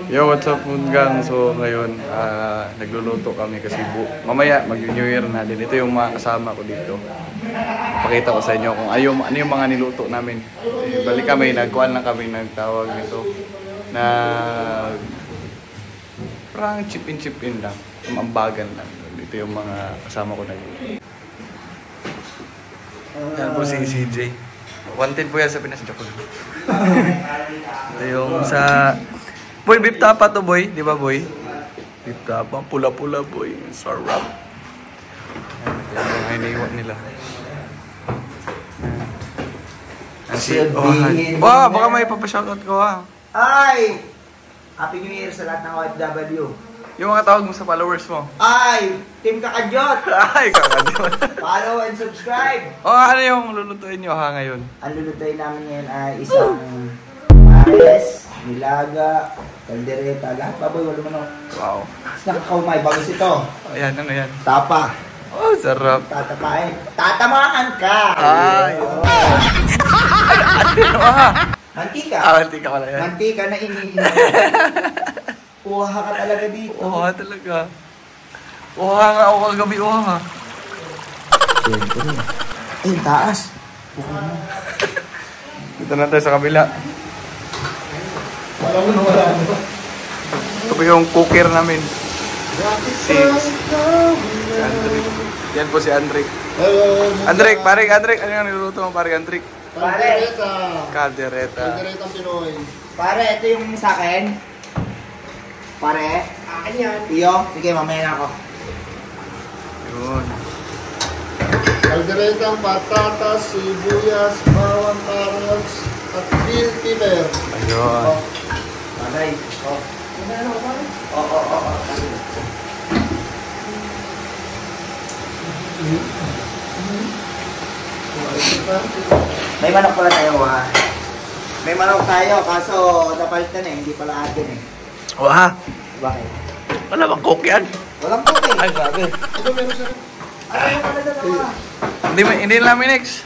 Yo, what's up gang? So ngayon, nagluluto kami kasi mamaya mag-New Year na din. Ito yung mga kasama ko dito. Pakita ko sa inyo kung ano yung mga niluto namin. Balik kami, nagkuhan lang kami, nagtawag nito na parang chip-in lang. Mambagan lang. Ito yung mga kasama ko nagluto. Yan po si CJ. Wanted po yan sa Pinas. Joke lang. Ito yung sa... Boy, beef tapa to boy. Di ba boy? Beef tapa. Pula-pula boy. Sarap. Yan yung iniiwan nila. Wow, baka may papashoutout ko ha. Ay! Happy New Year sa lahat ng OFW. Yung mga tawag mo sa followers mo. Ay! Team Kakajot! Ay, Kakajot. Follow and subscribe! Ano yung lulutuin nyo ha ngayon? Ang lulutuin namin ngayon ay isang pares, nilaga, kaldereta, lahat baboy, wala mo. Wow. Tapos nakakaumay, bagus ito. Ayan, ano yan? Tapa. Oh, sarap. Tatapain. Tatamahan ka! Ay! Ano ha? Mantika. Mantika pala yan. Mantika na iniinom. Uha ka talaga dito. Uha talaga. Uha nga ako kagabi, uha. Siyempre. Ay, taas. Dito na tayo sa kabila. Wala mo. Ito po yung cooker namin. Si Andrick. Yan po si Andrick. Hello. Andrick, paring Andrick. Ano yung niluluto mo, paring Andrick? Caldereta. Caldereta. Caldereta Pinoy. Pare, ito yung sa akin. Pare. Akin yan. Iyo. Sige, mamaya na ako. Yun. Caldereta, patatas, sibuyas, bawang, carrots, at bell pepper. Ayun. Pare. May manok pala tayo ha. May manok tayo kaso napalitan eh, hindi pala atin eh. Wah. Bakit? Wala bang cook yan? Walang cook eh. Ay, grabe. Ito meron sa... Ano pala dalawa? Hindi namin next.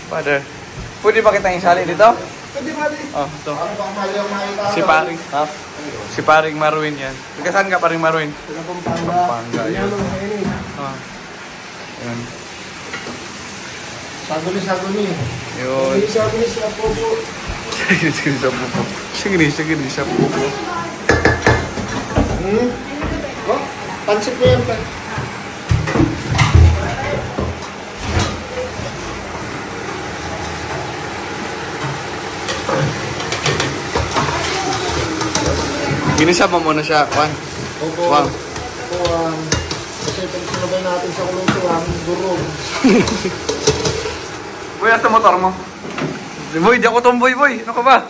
Father. Pwede ba kitang isali dito? Pwede ba din? Oh, ito. Ano bang mali ang makita? Si paring. Ha? Si paring Marwin yan. Saan ka paring Marwin? Sila Pampanga. Pampanga, yun. Oh. Yun. Saguni. Yun. Saguni sa popo. Sige sa pupo. Oh, pansit mo yan pa. Ginisa pa muna siya, Juan. Opo. Wow. Kasi pag sinabay natin sa kulutuan, durog. Boy, asa motor mo? Boy, di ako tomboy, boy. Ano ka ba?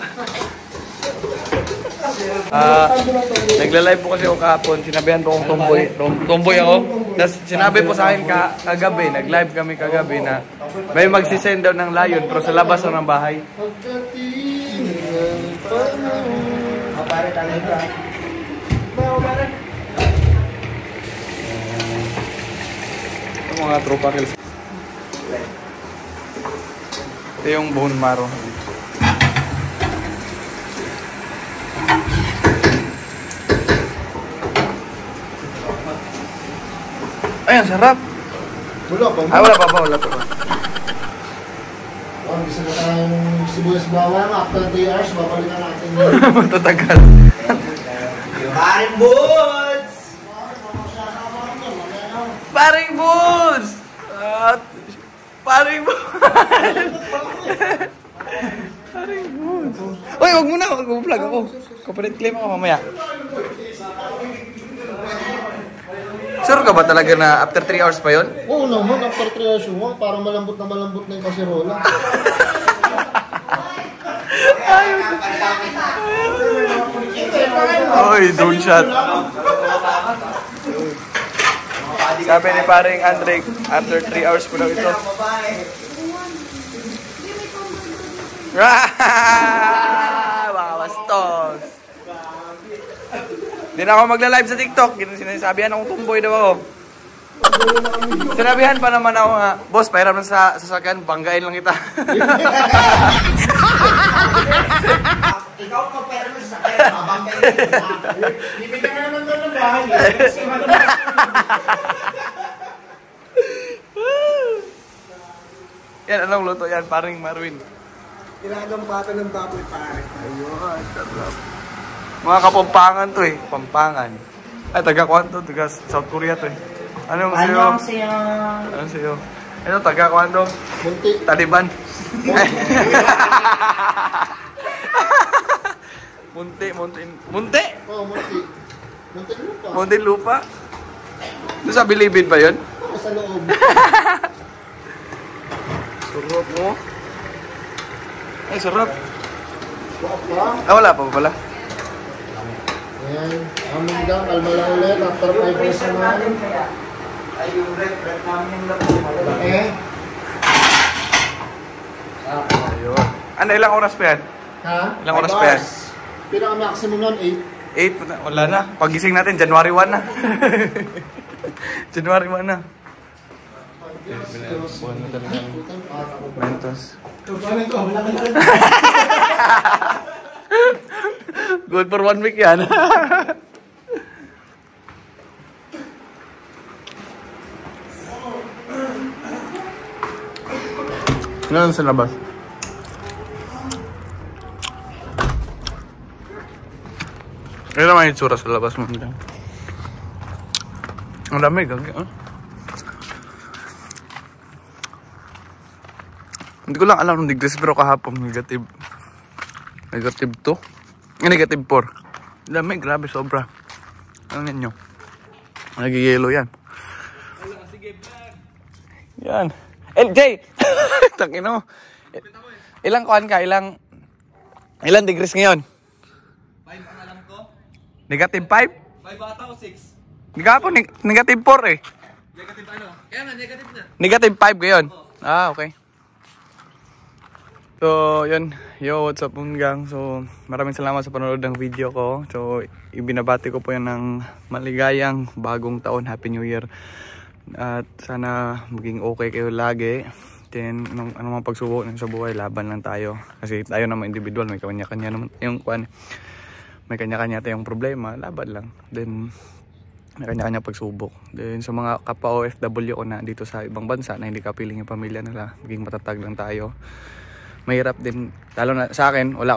Nagla-live po kasi ako kahapon. Sinabihan po akong tomboy. Tomboy ako. Tapos sinabi po sa akin kagabi, nag-live kami kagabi na may magsisend daw ng layon pero sa labas ng bahay. Pare talaga. Ito mga tropa kills. Ito yung bone marrow. Ay, ang sarap. Wala pa. Wala pa. Gusto na tayong sibuyas bawang. After 3 hours, babalikan natin yun. Matatagal. Paring Boots! Paring Boots! Paring Boots! Paring Boots! Uy, wag mo na. Mag-vlog ako. Kapalit claim ako mamaya. Sure ka ba talaga na after 3 hours pa yun? Oo naman, after 3 hours yung parang malambot na yung kasirola. Oy, drone shot. Sabi ni paring Andrick, after 3 hours po daw ito. Mga bastos. Hindi na ako magla-live sa TikTok. Sinasabihan akong tumboy daw ako. Sinabihan pa naman ako nga, boss, pahiram na sa sasakyan, banggain lang kita. Ibigyan ka naman doon ng bahay. Kasi Yan, anong luto yan? Paring Marwin. Ilagang pata ng baboy pare. Ayun, sarap. Mga kapampangan to eh. Pampangan. Ay, taga-kuhan to. Taga South Korea to eh. Anong sa'yo? Anong siya? Anong sa'yo? Ito, taga-kuhan to. Munti. Taliban. Munti? Oh, munti. Munti lupa. Munti lupa? Ito sa Bilibid ba yun? Ako sa loob. Sarap mo. Ay, sarap. Wala pa. Ah, wala pa pala. Ayan. Aming gang, kalma lang ulit. After 5 years naman. Ay, yung rep namin yung laro. Eh. Ayun. Ano, ilang oras pa yan? Ha? Ilang oras pa yan? Pinaka-maximum nun, 8. 8 na. Wala na. Pagising natin, January 1 na. January 1 na. Buwan na talaga. Mentos. Good for 1 week yan. Ngayon sa labas. Ano naman yung tsura sa labas mo? Ang dami, gagi. Hindi ko lang alam ng degrees pero kahapon negative. Negative 2. Negative 4. Ang dami, grabe, sobra. Ano ninyo? Nagigilo yan. Yan. LJ! Tangin mo. Ilang kuhan ka? Ilang degrees ngayon? 5 ang alam ko. Negative 5? 5 ata o 6? Kahapon, negative 4 eh. Negative ano? Kaya nga, negative na. Negative 5 ngayon? Ah, okay. So, yun. Yo, what's up, gang? So, maraming salamat sa panonood ng video ko. So, ibinabati ko po yan ng maligayang bagong taon. Happy New Year. At sana maging okay kayo lagi. Then, anong pagsubok sa buhay, laban lang tayo. Kasi tayo naman individual, may kanya-kanya naman yung may kanya-kanya tayong problema, laban lang. Then, may kanya-kanya pagsubok. Then, sa mga kapwa OFW ko na dito sa ibang bansa na hindi kapiling yung pamilya nila, maging matatag lang tayo. Mahirap din, lalo na sa akin, wala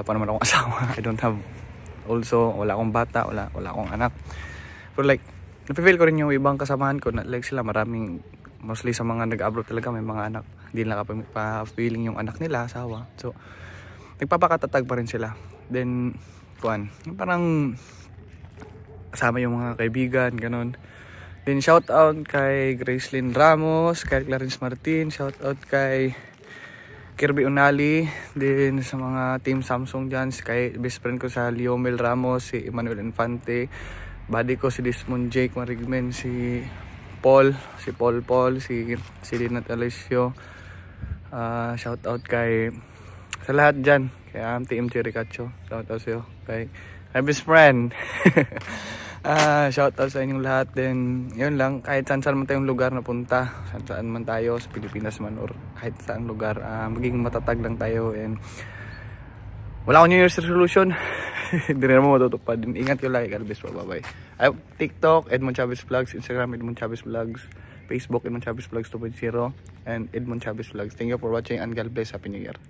pa naman akong asawa. I don't have, also, wala akong bata, wala akong anak. Pero like, napifeel ko rin yung ibang kasamahan ko na like sila maraming, mostly sa mga nag-abroad talaga may mga anak, hindi lang pa-feeling yung anak nila, asawa. So, nagpapakatatag pa rin sila. Then, yung parang kasama yung mga kaibigan, ganun. Then, shout out kay Gracelyn Ramos, kay Clarence Martin, shout out kay Kirby Unali, din sa mga team Samsung dyan, kay best friend ko sa Liomel Ramos, si Emmanuel Infante, buddy ko si Desmond Jake Marigmen, si Paul, si Linat Alessio. Shout out kay sa lahat dyan, kay Team Chiricacho, shout out sa'yo, kay my best friend. Shout out sa inyong lahat. Then yun lang, kahit saan man tayong lugar na punta, saan man tayo, sa Pilipinas man or kahit saan lugar, maging matatag lang tayo. And wala akong New Year's resolution. Hindi rin naman matutupad. Ingat kayo lagi. God bless po. Bye bye. TikTok, Edmond Chavez Vlogs. Instagram, Edmond Chavez Vlogs. Facebook, Edmond Chavez Vlogs 2.0. And Edmond Chavez Vlogs. Thank you for watching and God bless. Happy New Year.